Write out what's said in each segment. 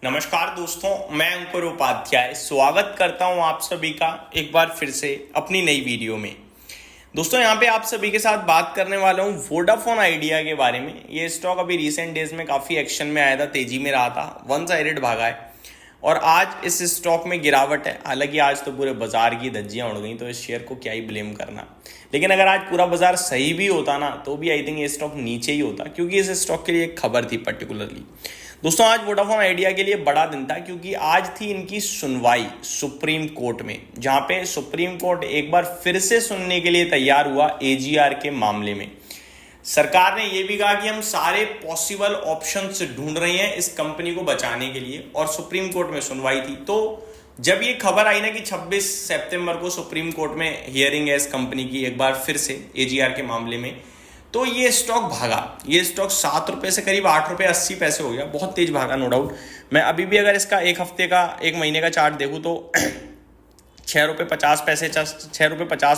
नमस्कार दोस्तों, मैं अंकुर उपाध्याय स्वागत करता हूं आप सभी का एक बार फिर से अपनी नई वीडियो में। दोस्तों यहाँ पे आप सभी के साथ बात करने वाला हूं वोडाफोन आइडिया के बारे में। ये स्टॉक अभी रिसेंट डेज में काफ़ी एक्शन में आया था, तेजी में रहा था, वन साइडेड भागा है और आज इस स्टॉक में गिरावट है। हालांकि आज तो पूरे बाजार की धज्जियां उड़ गई, तो इस शेयर को क्या ही ब्लेम करना। लेकिन अगर आज पूरा बाजार सही भी होता ना तो भी आई थिंक ये स्टॉक नीचे ही होता, क्योंकि इस स्टॉक के लिए एक खबर थी पर्टिकुलरली। दोस्तों आज वोडाफोन आइडिया के लिए बड़ा दिन था, क्योंकि आज थी इनकी सुनवाई सुप्रीम कोर्ट में, जहां पे सुप्रीम कोर्ट एक बार फिर से सुनने के लिए तैयार हुआ एजीआर के मामले में। सरकार ने यह भी कहा कि हम सारे पॉसिबल ऑप्शंस ढूंढ रहे हैं इस कंपनी को बचाने के लिए, और सुप्रीम कोर्ट में सुनवाई थी। तो जब ये खबर आई ना कि 26 सितंबर को सुप्रीम कोर्ट में हियरिंग है इस कंपनी की एक बार फिर से एजीआर के मामले में, तो ये स्टॉक भागा। ये स्टॉक 7 रुपए से करीब 8 रुपए 80 पैसे हो गया, बहुत तेज भागा नो डाउट। मैं अभी भी अगर इसका एक हफ्ते का एक महीने का चार्ट देखूं तो 6 रुपए 50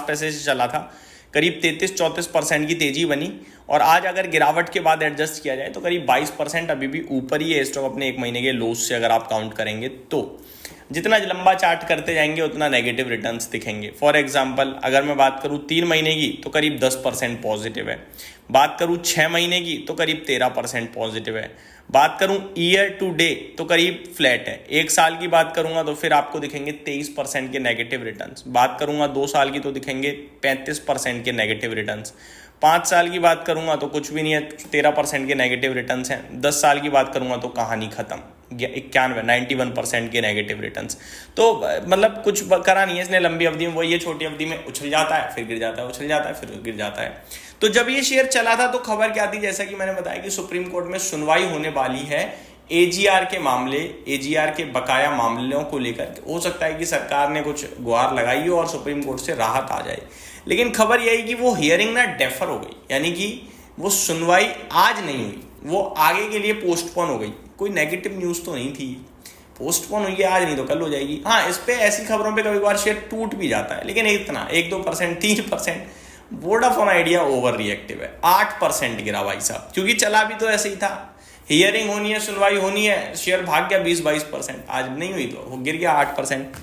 पैसे से चला था, करीब 33-34% की तेजी बनी। और आज अगर गिरावट के बाद एडजस्ट किया जाए तो करीब 22% अभी भी ऊपर ही है स्टॉक अपने एक महीने के लोस से, अगर आप काउंट करेंगे तो। जितना लंबा चार्ट करते जाएंगे उतना नेगेटिव रिटर्न्स दिखेंगे। फॉर एग्जांपल अगर मैं बात करूं 3 महीने की तो करीब 10% पॉजिटिव है, बात करूं 6 महीने की तो करीब 13% पॉजिटिव है, बात करूं ईयर टू डे तो करीब फ्लैट है, 1 साल की बात करूंगा तो फिर आपको दिखेंगे 23% के नेगेटिव रिटर्न्स, बात करूंगा 2 साल की तो दिखेंगे 35% के नेगेटिव रिटर्न्स, 5 साल की बात करूंगा तो कुछ भी नहीं है, 13% के नेगेटिव रिटर्न्स हैं, 10 साल की बात करूंगा तो कहानी खत्म, 91% के नेगेटिव रिटर्न्स। तो मतलब कुछ करा नहीं है इसने लंबी अवधि में, वो ये छोटी अवधि में उछल जाता है फिर गिर जाता है, उछल जाता है फिर गिर जाता है। तो जब ये शेयर चला था तो खबर क्या थी, जैसा कि मैंने बताया कि सुप्रीम कोर्ट में सुनवाई होने वाली है एजीआर के मामले, एजीआर के बकाया मामलों को लेकर। हो सकता है कि सरकार ने कुछ गुहार लगाई हो और सुप्रीम कोर्ट से राहत आ जाए, लेकिन खबर यही कि वो हियरिंग ना डेफर हो गई, यानी कि वो सुनवाई आज नहीं हुई, वो आगे के लिए पोस्टपोन हो गई। कोई नेगेटिव न्यूज तो नहीं थी, पोस्टपोन हुई है, आज नहीं तो कल हो जाएगी। हाँ, इस पे ऐसी खबरों पे कभी बार शेयर टूट भी जाता है, लेकिन इतना 1-2%, 3%। वोडाफोन आइडिया ओवर रिएक्टिव है, 8% गिरा भाई साहब, क्योंकि चला भी तो ऐसे ही था। हियरिंग होनी है, सुनवाई होनी है, शेयर भाग गया 20-22%, आज नहीं हुई तो वो गिर गया 8%।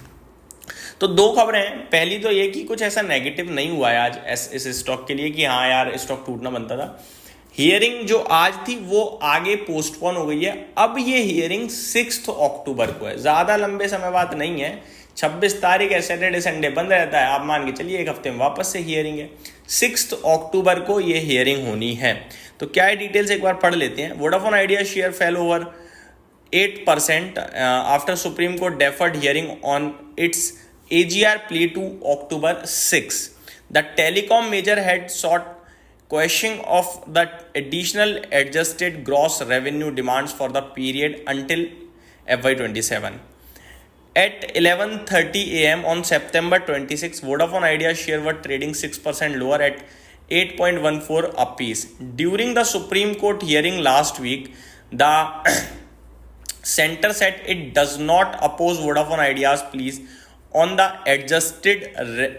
तो 2 खबरें हैं। पहली तो ये कि कुछ ऐसा नेगेटिव नहीं हुआ है आज इस स्टॉक के लिए कि हाँ यार स्टॉक टूटना बनता था। हियरिंग जो आज थी वो आगे पोस्टपोन हो गई है। अब ये हियरिंग 6 अक्टूबर को है, ज्यादा लंबे समय बाद नहीं है। 26 तारीख है, सैटरडे संडे बंद रहता है, आप मान के चलिए एक हफ्ते में वापस से हियरिंग है। 6 अक्टूबर को ये हियरिंग होनी है। तो क्या है डिटेल्स एक बार पढ़ लेते हैं। Vodafone idea share fail over 8% after supreme court deferred hearing on it's AGR plea to October 6. The telecom major had sought quashing of the additional adjusted gross revenue demands for the period until FY27. At 11:30 a.m. on September 26, Vodafone Idea share were trading 6% lower at 8.14 apiece. During the Supreme Court hearing last week, the center said it does not oppose Vodafone Idea's pleas on the adjusted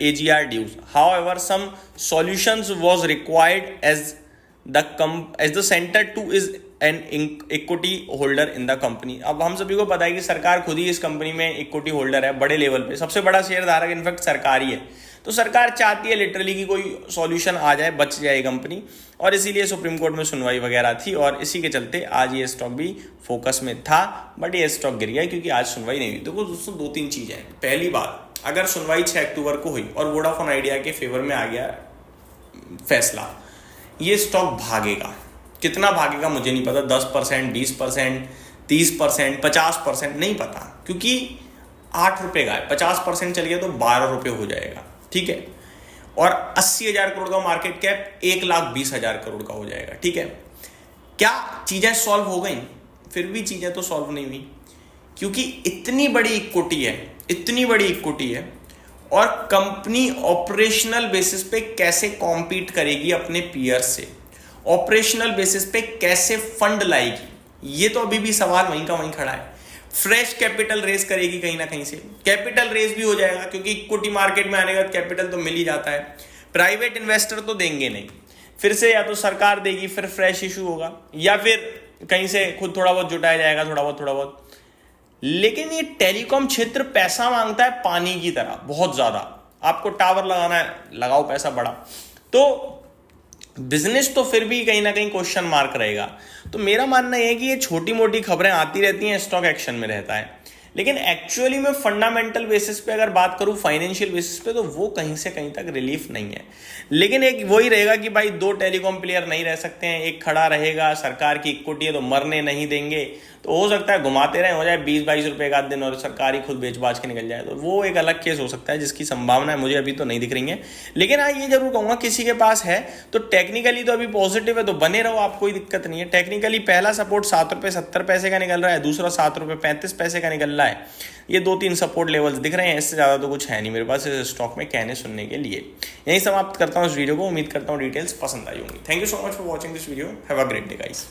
AGR dues. However, some solutions was required as the center too is an equity holder in the company. अब हम सभी को पता है कि सरकार खुद ही इस कंपनी में इक्विटी होल्डर है, बड़े लेवल पे सबसे बड़ा शेयर धारक इनफैक्ट सरकार ही है। तो सरकार चाहती है लिटरली कि कोई सॉल्यूशन आ जाए, बच जाए कंपनी, और इसीलिए सुप्रीम कोर्ट में सुनवाई वगैरह थी और इसी के चलते आज ये स्टॉक भी फोकस में था, बट ये स्टॉक गिर गया क्योंकि आज सुनवाई नहीं हुई। देखो दोस्तों 2-3 चीजें हैं। पहली बात, अगर सुनवाई 6 अक्टूबर को हुई और वोडाफोन आइडिया के फेवर में आ गया फैसला, ये स्टॉक भागेगा। कितना भागेगा मुझे नहीं पता, 10%, 20%, 30%, 50% नहीं पता, क्योंकि 8 रुपए का है, 50% चल गया तो 12 रुपए हो जाएगा, ठीक है। और 80,000 करोड़ का मार्केट कैप 1,20,000 करोड़ का हो जाएगा, ठीक है। क्या चीजें सॉल्व हो गई? फिर भी चीजें तो सॉल्व नहीं हुई, क्योंकि इतनी बड़ी इक्विटी है और कंपनी ऑपरेशनल बेसिस पे कैसे कॉम्पीट करेगी अपने पीयर से, ऑपरेशनल बेसिस पे कैसे फंड लाएगी, ये तो अभी भी सवाल वहीं का वहीं खड़ा है। फ्रेश कैपिटल रेज करेगी कहीं ना कहीं से, कैपिटल रेज भी हो जाएगा क्योंकि इक्विटी मार्केट में आने का कैपिटल तो मिल ही जाता है। प्राइवेट इन्वेस्टर तो देंगे नहीं, फिर से या तो सरकार देगी, फिर फ्रेश इशू होगा, या फिर कहीं से खुद थोड़ा बहुत जुटाया जाएगा, थोड़ा बहुत लेकिन ये टेलीकॉम क्षेत्र पैसा मांगता है पानी की तरह, बहुत ज्यादा। आपको टावर लगाना है, लगाओ पैसा बड़ा, तो बिजनेस तो फिर भी कहीं ना कहीं क्वेश्चन मार्क रहेगा। तो मेरा मानना यह है कि ये छोटी मोटी खबरें आती रहती हैं, स्टॉक एक्शन में रहता है, लेकिन एक्चुअली में फंडामेंटल बेसिस पे अगर बात करूं, फाइनेंशियल बेसिस पे, तो वो कहीं से कहीं तक रिलीफ नहीं है। लेकिन एक वही रहेगा कि भाई दो टेलीकॉम प्लेयर नहीं रह सकते हैं, एक खड़ा रहेगा, सरकार की इक्विटी है तो मरने नहीं देंगे, तो हो सकता है घुमाते रहे, हो जाए 20-22 रुपए का दिन और सरकार ही खुद बेच बाच के निकल जाए, तो वो एक अलग केस हो सकता है जिसकी संभावना है मुझे अभी तो नहीं दिख रही है। लेकिन हाँ ये जरूर कहूंगा, किसी के पास है तो टेक्निकली तो अभी पॉजिटिव है तो बने रहो, आप कोई दिक्कत नहीं है। टेक्निकली पहला सपोर्ट 7 रुपये 70 पैसे का निकल रहा है, दूसरा 7 रुपये 35 पैसे का निकल रहा है। ये 2-3 सपोर्ट लेवल्स दिख रहे हैं, इससे ज़्यादा तो कुछ है नहीं मेरे पास इस स्टॉक में कहने सुनने के लिए। यही समाप्त करता हूँ इस वीडियो को, उम्मीद करता हूँ डिटेल्स पसंद आई होंगी। Thank you so much for watching this video, have a great day guys.